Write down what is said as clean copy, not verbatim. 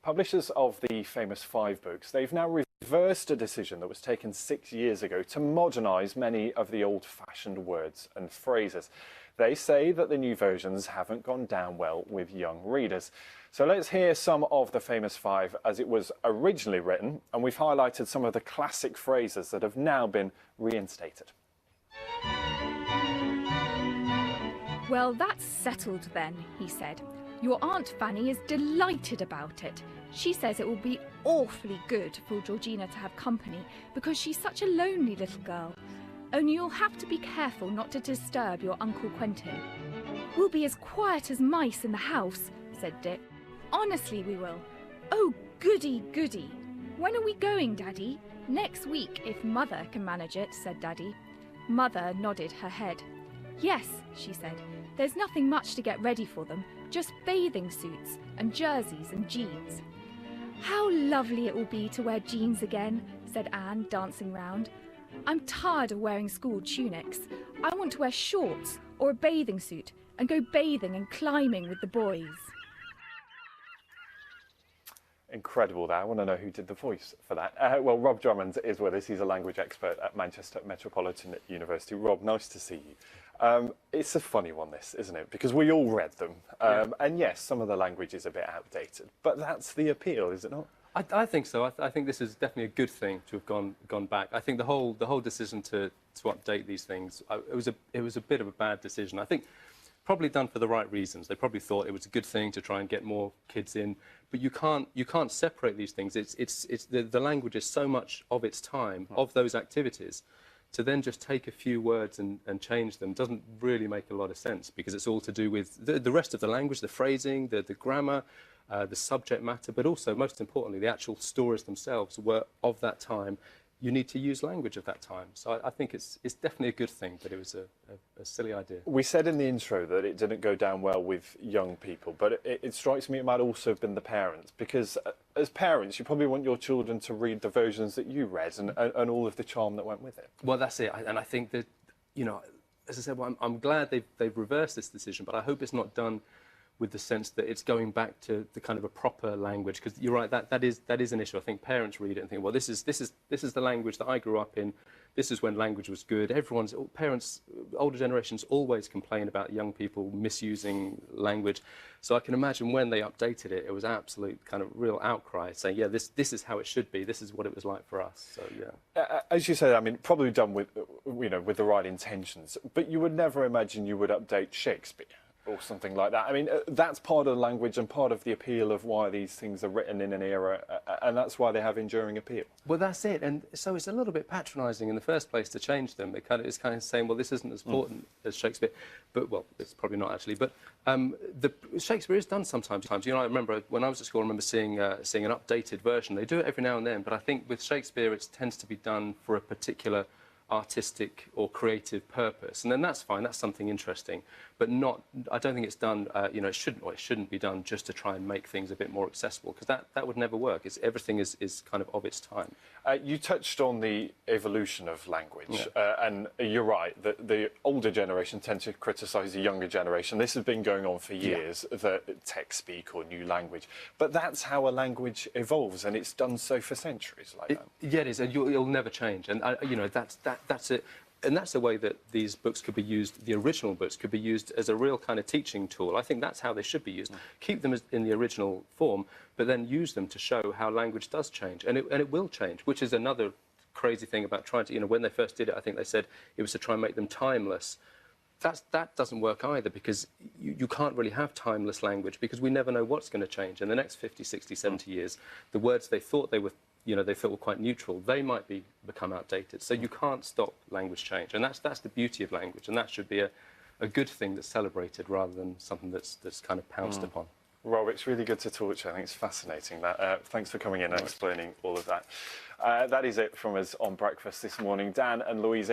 Publishers of the famous 5 books, they've now reversed a decision that was taken 6 years ago to modernise many of the old-fashioned words and phrases. They say that the new versions haven't gone down well with young readers. So let's hear some of the famous 5 as it was originally written, and we've highlighted some of the classic phrases that have now been reinstated. Well, that's settled then, he said. Your Aunt Fanny is delighted about it. She says it will be awfully good for Georgina to have company because she's such a lonely little girl. Only you'll have to be careful not to disturb your Uncle Quentin. We'll be as quiet as mice in the house, said Dick. Honestly, we will. Oh, goody, goody. When are we going, Daddy? Next week, if Mother can manage it, said Daddy. Mother nodded her head. Yes, she said. There's nothing much to get ready for them, just bathing suits and jerseys and jeans. How lovely it will be to wear jeans again, said Anne, dancing round. I'm tired of wearing school tunics. I want to wear shorts or a bathing suit and go bathing and climbing with the boys. Incredible that. I want to know who did the voice for that. Well, Rob Drummond is with us. He's a language expert at Manchester Metropolitan University. Rob, nice to see you. It's a funny one, this, isn't it? Because we all read them. And yes, some of the language is a bit outdated, but that's the appeal, is it not? I think so. I think this is definitely a good thing to have gone back. I think the whole decision to update these things, it was a bit of a bad decision. I think probably done for the right reasons. They probably thought it was a good thing to try and get more kids in, but you can't separate these things. The language is so much of its time, of those activities. To then just take a few words and change them doesn't really make a lot of sense, because it's all to do with the rest of the language, the phrasing, the grammar, the subject matter, but also, most importantly, the actual stories themselves were of that time. You need to use language of that time. So I think it's definitely a good thing, but it was a silly idea. We said in the intro that it didn't go down well with young people, but it strikes me it might also have been the parents, because as parents, you probably want your children to read the versions that you read and all of the charm that went with it. Well, that's it. And I think that, you know, as I said, well, I'm glad they've reversed this decision, but I hope it's not done with the sense that it's going back to the kind of a proper language, because you're right, that is an issue. I think parents read it and think, well, this is the language that I grew up in. This is when language was good. Parents, older generations always complain about young people misusing language. So I can imagine when they updated it, it was absolute kind of real outcry, saying, yeah, this is how it should be. This is what it was like for us. So yeah. As you said, I mean, probably done with with the right intentions, but you would never imagine you would update Shakespeare or something like that. I mean, that's part of the language and part of the appeal of why these things are written in an era, and that's why they have enduring appeal. Well, that's it. And so it's a little bit patronising in the first place to change them. It's kind of saying, well, this isn't as important as Shakespeare. But, well, it's probably not actually. But Shakespeare is done sometimes. You know, I remember when I was at school, I remember seeing an updated version. They do it every now and then, but I think with Shakespeare, it tends to be done for a particular artistic or creative purpose, and then that's fine, that's something interesting, but I don't think it's done, it shouldn't be done just to try and make things a bit more accessible, because that would never work. Everything is kind of its time. You touched on the evolution of language, and you're right, that the older generation tend to criticise the younger generation. This has been going on for years, the text speak or new language, but that's how a language evolves, and it's done so for centuries like that. Yeah, it is, and it'll never change, and that's it. And that's the way that these books could be used, the original books could be used as a real kind of teaching tool. I think that's how they should be used. Keep them in the original form, but then use them to show how language does change. And it will change, which is another crazy thing about trying to, when they first did it, I think they said it was to try and make them timeless. That doesn't work either, because you can't really have timeless language, because we never know what's going to change. In the next 50, 60, 70 years, the words they thought they were they felt were quite neutral, they might become outdated. So you can't stop language change, and that's the beauty of language, and that should be a good thing that's celebrated rather than something that's kind of pounced upon. Rob, it's really good to talk to you. I think it's fascinating. Thanks for coming in and explaining all of that. That is it from us on Breakfast this morning. Dan and Louise.